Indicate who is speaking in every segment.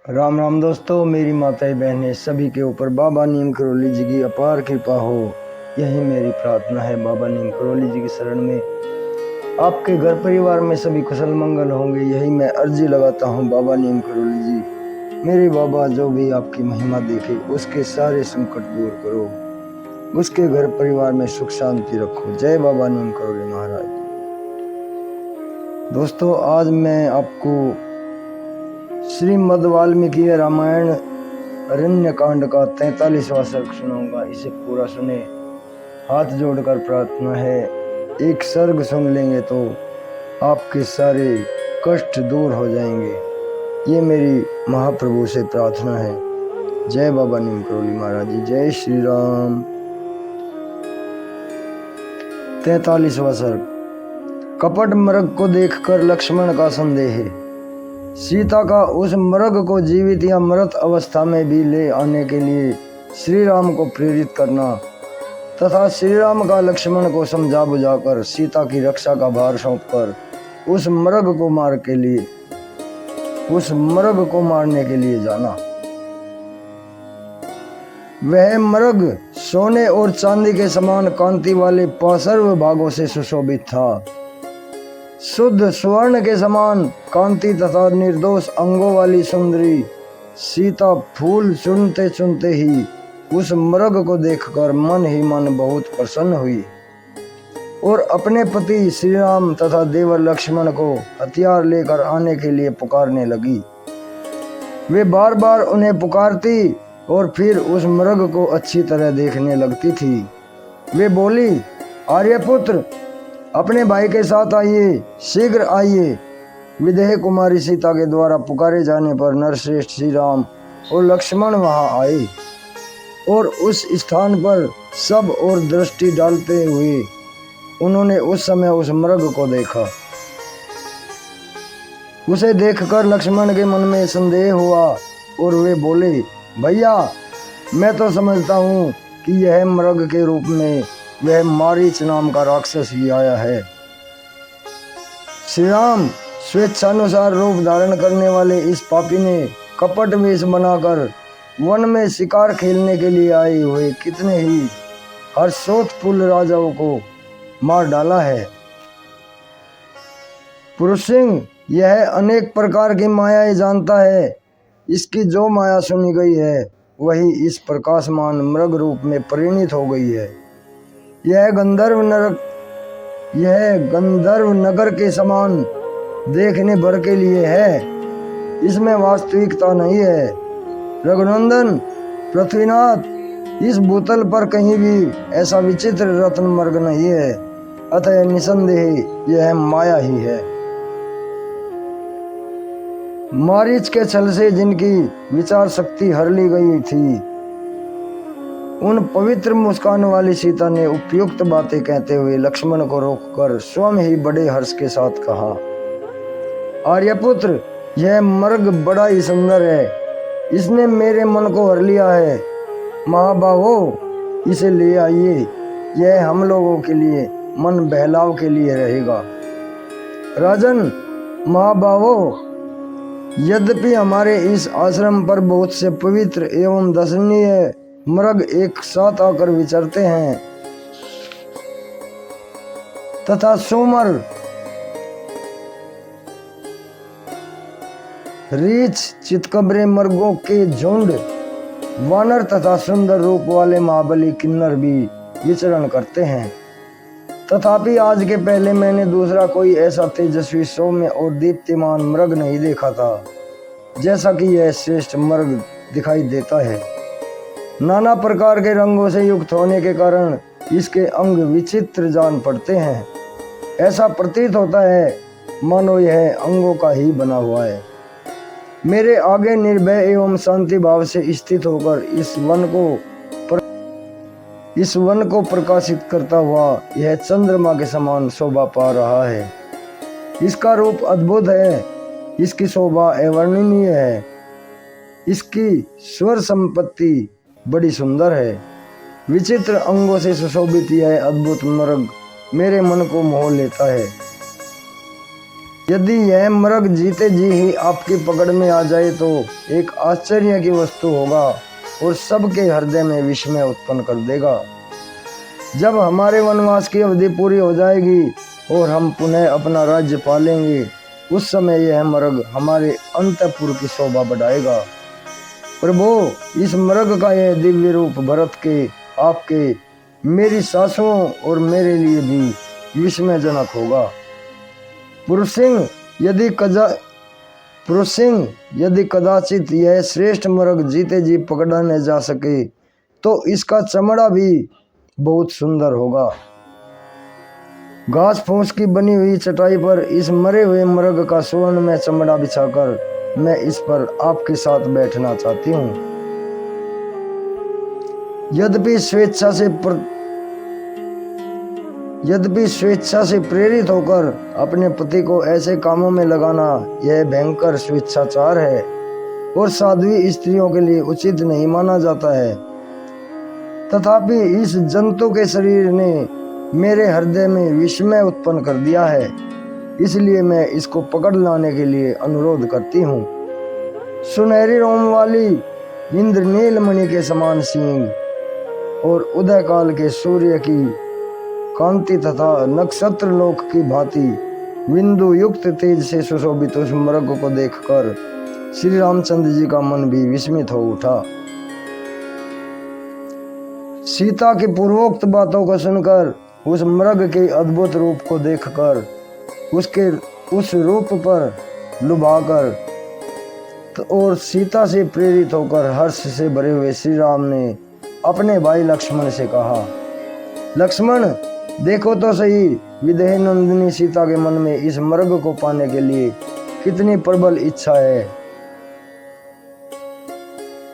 Speaker 1: राम राम दोस्तों, मेरी माताएं बहनें सभी के ऊपर बाबा नीम करोली जी की अपार कृपा हो, यही मेरी प्रार्थना है। बाबा नीम करोली जी की शरण में आपके घर परिवार में सभी कुशल मंगल होंगे, यही मैं अर्जी लगाता हूँ। बाबा नीम करोली जी, मेरे बाबा जो भी आपकी महिमा देखे उसके सारे संकट दूर करो, उसके घर परिवार में सुख शांति रखो। जय बाबा नीम करोली महाराज। दोस्तों, आज मैं आपको श्रीमद् वाल्मीकि रामायण अरण्य कांड का 43वां सर्ग सुनाऊंगा। इसे पूरा सुने। हाथ जोड़कर प्रार्थना है, एक सर्ग सुन लेंगे तो आपके सारे कष्ट दूर हो जाएंगे, ये मेरी महाप्रभु से प्रार्थना है। जय बाबा नीम करोली महाराज जी। जय श्री राम। 43वां सर्ग। कपट मृग को देखकर लक्ष्मण का संदेह है। सीता का उस मृग को जीवित या मृत अवस्था में भी ले आने के लिए श्री राम को प्रेरित करना तथा श्री राम का लक्ष्मण को समझा बुझाकर सीता की रक्षा का भार सौंपकर उस मृग को मारने के लिए जाना। वह मृग सोने और चांदी के समान कांति वाले पार्श्व भागों से सुशोभित था। शुद्ध स्वर्ण के समान कांति तथा निर्दोष अंगों वाली सुंदरी सीता फूल चुनते चुनते ही उस मृग को देखकर मन ही मन बहुत प्रसन्न हुई और अपने पति श्री राम तथा देवर लक्ष्मण को हथियार लेकर आने के लिए पुकारने लगी। वे बार बार उन्हें पुकारती और फिर उस मृग को अच्छी तरह देखने लगती थी। वे बोली, आर्यपुत्र, अपने भाई के साथ आइए, शीघ्र आइए। विदेह कुमारी सीता के द्वारा पुकारे जाने पर नरश्रेष्ठ श्री राम और लक्ष्मण वहां आए और उस स्थान पर सब और दृष्टि डालते हुए उन्होंने उस समय उस मृग को देखा। उसे देखकर लक्ष्मण के मन में संदेह हुआ और वे बोले, भैया, मैं तो समझता हूँ कि यह मृग के रूप में वह मारीच नाम का राक्षस ही आया है। श्री राम स्वेच्छानुसार रूप धारण करने वाले इस पापी ने कपट वेश बनाकर वन में शिकार खेलने के लिए आए हुए कितने ही हर्षोत्फुल्ल राजाओं को मार डाला है। पुरुष सिंह यह अनेक प्रकार की मायाएं जानता है। इसकी जो माया सुनी गई है वही इस प्रकाशमान मृग रूप में परिणित हो गई है। यह गंधर्व नगर के समान देखने भर के लिए है, इसमें वास्तविकता नहीं है। रघुनंदन, पृथ्वीनाथ, इस भूतल पर कहीं भी ऐसा विचित्र रत्न मृग नहीं है, अतः निसंदेह यह माया ही है। मारीच के छल से जिनकी विचार शक्ति हर ली गई थी, उन पवित्र मुस्कान वाली सीता ने उपयुक्त बातें कहते हुए लक्ष्मण को रोककर स्वयं ही बड़े हर्ष के साथ कहा, आर्यपुत्र, यह मृग बड़ा ही सुंदर है, इसने मेरे मन को हर लिया है। महाबाहो, इसे ले आइए, यह हम लोगों के लिए मन बहलाव के लिए रहेगा। राजन, महाबाहो, यद्यपि हमारे इस आश्रम पर बहुत से पवित्र एवं दर्शनीय मृग एक साथ आकर विचरते हैं तथा सोमर, रीछ, चितकबरे मृगों के झुंड, वानर तथा सुंदर रूप वाले महाबली किन्नर भी विचरण करते हैं, तथापि आज के पहले मैंने दूसरा कोई ऐसा तेजस्वी, सौम्य और दीप्तिमान मृग नहीं देखा था जैसा कि यह श्रेष्ठ मृग दिखाई देता है। नाना प्रकार के रंगों से युक्त होने के कारण इसके अंग विचित्र जान पड़ते हैं। ऐसा प्रतीत होता है मानो यह अंगों का ही बना हुआ है। मेरे आगे निर्भय एवं शांति भाव से स्थित होकर इस वन को प्रकाशित करता हुआ यह चंद्रमा के समान शोभा पा रहा है। इसका रूप अद्भुत है, इसकी शोभा अवर्णनीय है, इसकी स्वर संपत्ति बड़ी सुंदर है। विचित्र अंगों से सुशोभित यह अद्भुत मृग मेरे मन को मोह लेता है। यदि यह मृग जीते जी ही आपकी पकड़ में आ जाए तो एक आश्चर्य की वस्तु होगा और सबके हृदय में विस्मय उत्पन्न कर देगा। जब हमारे वनवास की अवधि पूरी हो जाएगी और हम पुनः अपना राज्य पालेंगे, उस समय यह मृग हमारे अंतःपुर की शोभा बढ़ाएगा। प्रभु, इस मृग का यह दिव्य रूप भरत के, आपके, मेरी सासुओं और मेरे लिए भी विस्मयजनक होगा। पुरुषिंग, यदि कदाचित यह श्रेष्ठ मृग जीते जी पकड़ने जा सके तो इसका चमड़ा भी बहुत सुंदर होगा। घास फूस की बनी हुई चटाई पर इस मरे हुए मृग का स्वर्ण में चमड़ा बिछाकर मैं इस पर आपके साथ बैठना चाहती हूँ। यद्यपि स्वेच्छा से प्रेरित होकर अपने पति को ऐसे कामों में लगाना यह भयंकर स्वेच्छाचार है और साध्वी स्त्रियों के लिए उचित नहीं माना जाता है, तथापि इस जंतु के शरीर ने मेरे हृदय में विस्मय उत्पन्न कर दिया है, इसलिए मैं इसको पकड़ लाने के लिए अनुरोध करती हूँ। सुनहरी रोम वाली इंद्रनील मणि के समान सींग और उदय काल के सूर्य की कांति तथा नक्षत्र लोक की भांति बिंदु युक्त तेज से सुशोभित उस मृग को देखकर श्री रामचंद्र जी का मन भी विस्मित हो उठा। सीता की पूर्वोक्त बातों को सुनकर, उस मृग के अद्भुत रूप को देखकर, उसके उस रूप पर लुभाकर और सीता से प्रेरित होकर हर्ष से भरे हुए श्री राम ने अपने भाई लक्ष्मण से कहा, लक्ष्मण, देखो तो सही, विदेह नंदिनी सीता के मन में इस मृग को पाने के लिए कितनी प्रबल इच्छा है।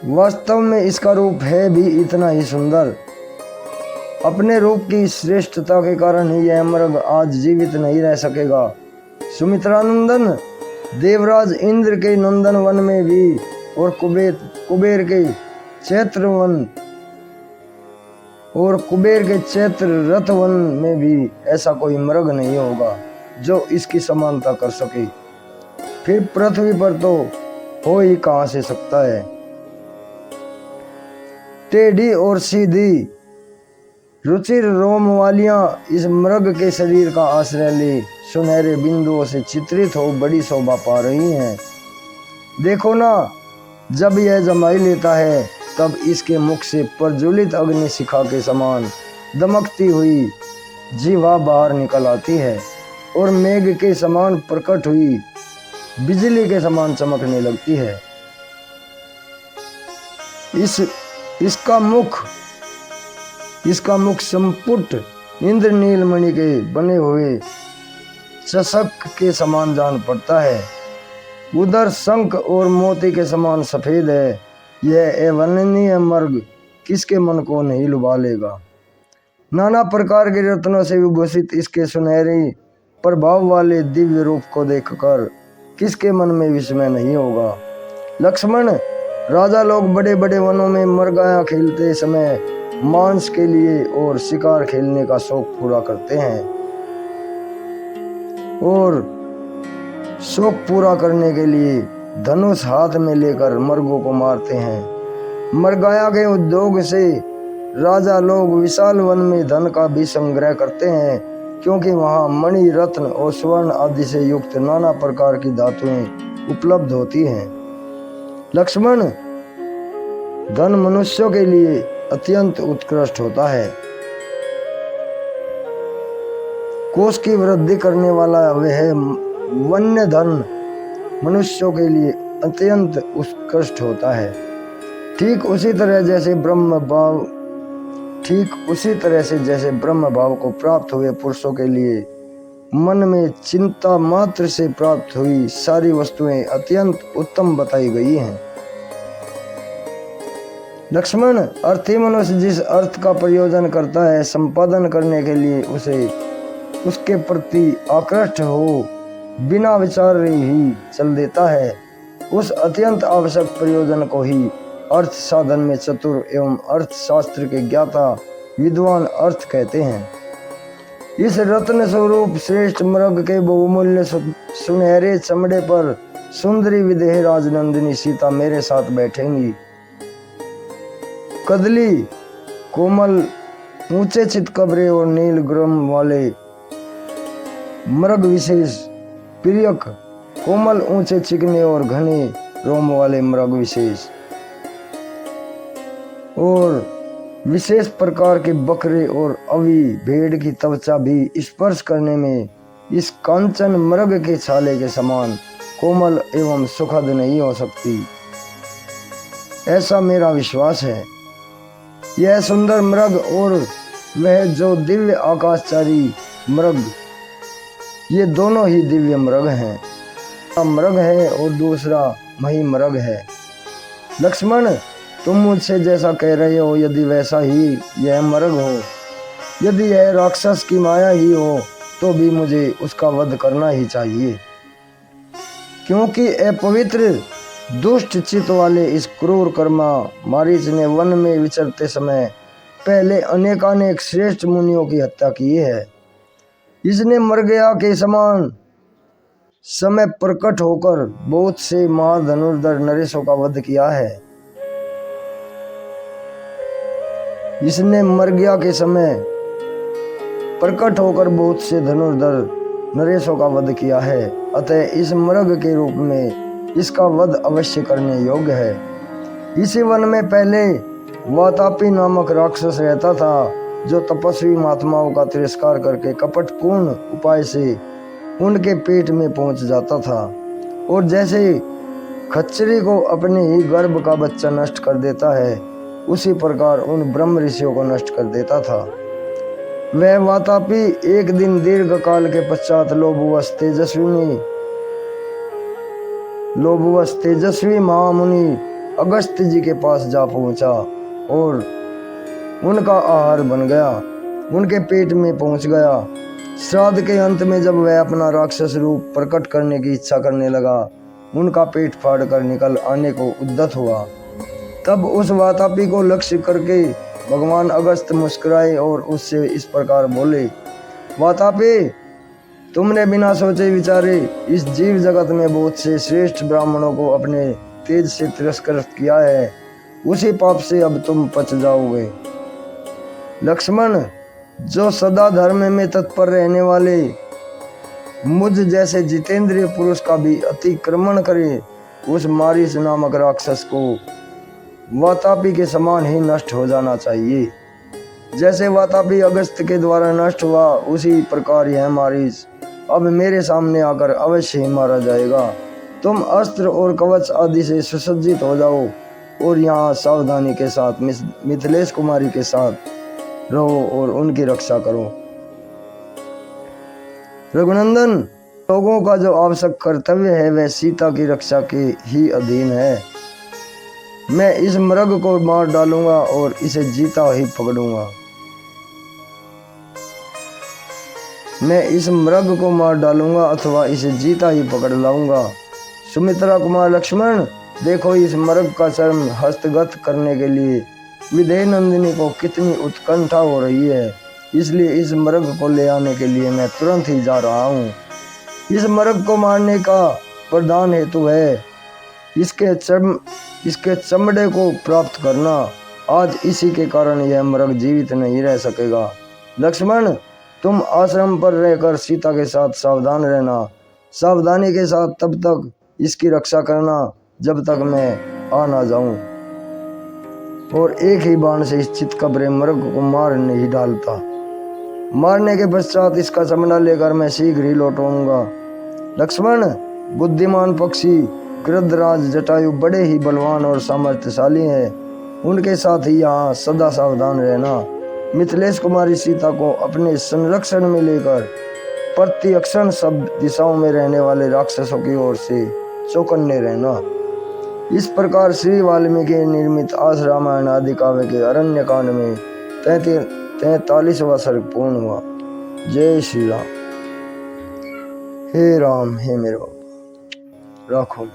Speaker 1: वास्तव में इसका रूप है भी इतना ही सुंदर। अपने रूप की श्रेष्ठता के कारण ही यह मृग आज जीवित नहीं रह सकेगा। सुमित्रानंदन, देवराज इंद्र के नंदन वन में भी और कुबेर के चैत्र रथ वन में भी ऐसा कोई मृग नहीं होगा जो इसकी समानता कर सके। फिर पृथ्वी पर तो हो ही कहां से सकता है। टेढ़ी और सीधी रुचिर रोम वालियां इस मृग के शरीर का आश्रय ले सुनहरे बिंदुओं से चित्रित हो बड़ी शोभा पा रही हैं। देखो ना, जब यह जमाई लेता है तब इसके मुख से प्रज्वलित अग्नि शिखा के समान दमकती हुई जीवा बाहर निकल आती है और मेघ के समान प्रकट हुई बिजली के समान चमकने लगती है। इसका मुख संपुट इंद्रनील मणि के बने हुए चषक के समान जान पड़ता है। उधर शंख और मोती के समान सफेद है। यह अवर्णनीय मृग किसके मन को नहीं लुभा लेगा। नाना प्रकार के रत्नों से विभूषित इसके सुनहरी प्रभाव वाले दिव्य रूप को देखकर किसके मन में विस्मय नहीं होगा। लक्ष्मण, राजा लोग बड़े बड़े वनों में मृगया खेलते समय मांस के लिए और शिकार खेलने का शौक पूरा करते हैं और शौक पूरा करने के लिए धनुष हाथ में लेकर मृगों को मारते हैं। मृगया के उद्योग से राजा लोग विशाल वन में धन का भी संग्रह करते हैं, क्योंकि वहां मणि, रत्न और स्वर्ण आदि से युक्त नाना प्रकार की धातुएं उपलब्ध होती हैं। लक्ष्मण, धन मनुष्यों के लिए अत्यंत उत्कृष्ट होता है। कोष की वृद्धि करने वाला वह वन्य धन मनुष्यों के लिए अत्यंत उत्कृष्ट होता है। ठीक उसी तरह से जैसे ब्रह्म भाव को प्राप्त हुए पुरुषों के लिए मन में चिंता मात्र से प्राप्त हुई सारी वस्तुएं अत्यंत उत्तम बताई गई हैं। लक्ष्मण, अर्थी मनुष्य जिस अर्थ का प्रयोजन करता है, संपादन करने के लिए उसके प्रति आकृष्ट हो बिना विचारे ही चल देता है, उस अत्यंत आवश्यक प्रयोजन को ही अर्थ साधन में चतुर एवं अर्थशास्त्र के ज्ञाता विद्वान अर्थ कहते हैं। इस रत्न स्वरूप श्रेष्ठ मृग के बहुमूल्य सुनहरे चमड़े पर सुंदरी विदेह राजनंदिनी सीता मेरे साथ बैठेंगी। कदली कोमल ऊंचे चित कब्रे और नील ग्रम वाले मृग विशेष, प्रियक कोमल ऊंचे चिकने और घने रोम वाले मृग विशेष, और विशेष प्रकार के बकरे और अवी भेड़ की त्वचा भी स्पर्श करने में इस कांचन मृग के छाले के समान कोमल एवं सुखद नहीं हो सकती, ऐसा मेरा विश्वास है। यह सुंदर मृग और वह जो दिव्य आकाशचारी मृग, ये दोनों ही दिव्य मृग हैं। मृग है और दूसरा मही मृग है। लक्ष्मण, तुम मुझसे जैसा कह रहे हो, यदि वैसा ही यह मृग हो, यदि यह राक्षस की माया ही हो, तो भी मुझे उसका वध करना ही चाहिए, क्योंकि अपवित्र दुष्ट चित्त वाले इस क्रूर कर्मा मारीच ने वन में विचरते समय पहले अनेकानेक श्रेष्ठ मुनियों की हत्या की है। इसने मृगया के समान समय प्रकट होकर बहुत से महाधनुर्धर नरेशों का वध किया है। इसने मृगया के समय प्रकट होकर बहुत से धनुर्धर नरेशों का वध किया है, अतः इस मृग के रूप में इसका वध अवश्य करने योग्य है। इसी वन में पहले वातापी नामक राक्षस रहता था, जो तपस्वी महात्माओं का तिरस्कार करके कपटपूर्ण उपाय से उनके पेट में पहुंच जाता था, और जैसे खच्चरी को अपने ही गर्भ का बच्चा नष्ट कर देता है, उसी प्रकार उन ब्रह्म ऋषियों को नष्ट कर देता था। वह वातापी एक दिन दीर्घ काल के पश्चात लोभवश तेजस्वी महामुनि अगस्त्य जी के पास जा पहुंचा और उनका आहार बन गया, उनके पेट में पहुंच गया। श्राद्ध के अंत में जब वह अपना राक्षस रूप प्रकट करने की इच्छा करने लगा, उनका पेट फाड़ कर निकल आने को उद्यत हुआ। तब उस वातापी को लक्ष्य करके भगवान अगस्त्य मुस्कुराए और उससे इस प्रकार बोले, वातापी, तुमने बिना सोचे विचारे इस जीव जगत में बहुत से श्रेष्ठ ब्राह्मणों को अपने तेज से तिरस्कृत किया है, उसी पाप से अब तुम पच जाओगे। लक्ष्मण, जो सदा धर्म में तत्पर रहने वाले मुझ जैसे जितेंद्रिय पुरुष का भी अतिक्रमण करे, उस मारीच नामक राक्षस को वातापी के समान ही नष्ट हो जाना चाहिए। जैसे वातापी अगस्त्य के द्वारा नष्ट हुआ, उसी प्रकार यह मारीच अब मेरे सामने आकर अवश्य ही मारा जाएगा। तुम अस्त्र और कवच आदि से सुसज्जित हो जाओ और यहाँ सावधानी के साथ मिथिलेश कुमारी के साथ रहो और उनकी रक्षा करो। रघुनंदन, लोगों का जो आवश्यक कर्तव्य है वह सीता की रक्षा के ही अधीन है। मैं इस मृग को मार डालूंगा और इसे जीता ही पकड़ूंगा। मैं इस मृग को मार डालूंगा अथवा इसे जीता ही पकड़ लाऊंगा। सुमित्रा कुमार लक्ष्मण, देखो इस मृग का चर्म हस्तगत करने के लिए विदेह नंदिनी को कितनी उत्कंठा हो रही है, इसलिए इस मृग को ले आने के लिए मैं तुरंत ही जा रहा हूँ। इस मृग को मारने का प्रधान हेतु है इसके चमड़े को प्राप्त करना। आज इसी के कारण यह मृग जीवित नहीं रह सकेगा। लक्ष्मण, तुम आश्रम पर रहकर सीता के साथ सावधान रहना, सावधानी के साथ तब तक इसकी रक्षा करना जब तक मैं आ ना जाऊं, और एक ही बाण से इस चितकबरे मृग को मार नहीं डालता। मारने के पश्चात इसका चमड़ा लेकर मैं शीघ्र ही लौटूंगा। लक्ष्मण, बुद्धिमान पक्षी गृद्धराज जटायु बड़े ही बलवान और सामर्थ्यशाली हैं, उनके साथ ही यहाँ सदा सावधान रहना। मिथिलेश कुमारी सीता को अपने संरक्षण में लेकर प्रत्यक्षण सब दिशाओं में रहने वाले राक्षसों की ओर से चौकन्ने रहना। इस प्रकार श्री वाल्मीकि निर्मित आस रामायण आदि काव्य के अरण्य कांड में 43वां सर्ग पूर्ण हुआ। जय श्री राम। हे राम, हे मेरे बाबा, राखो।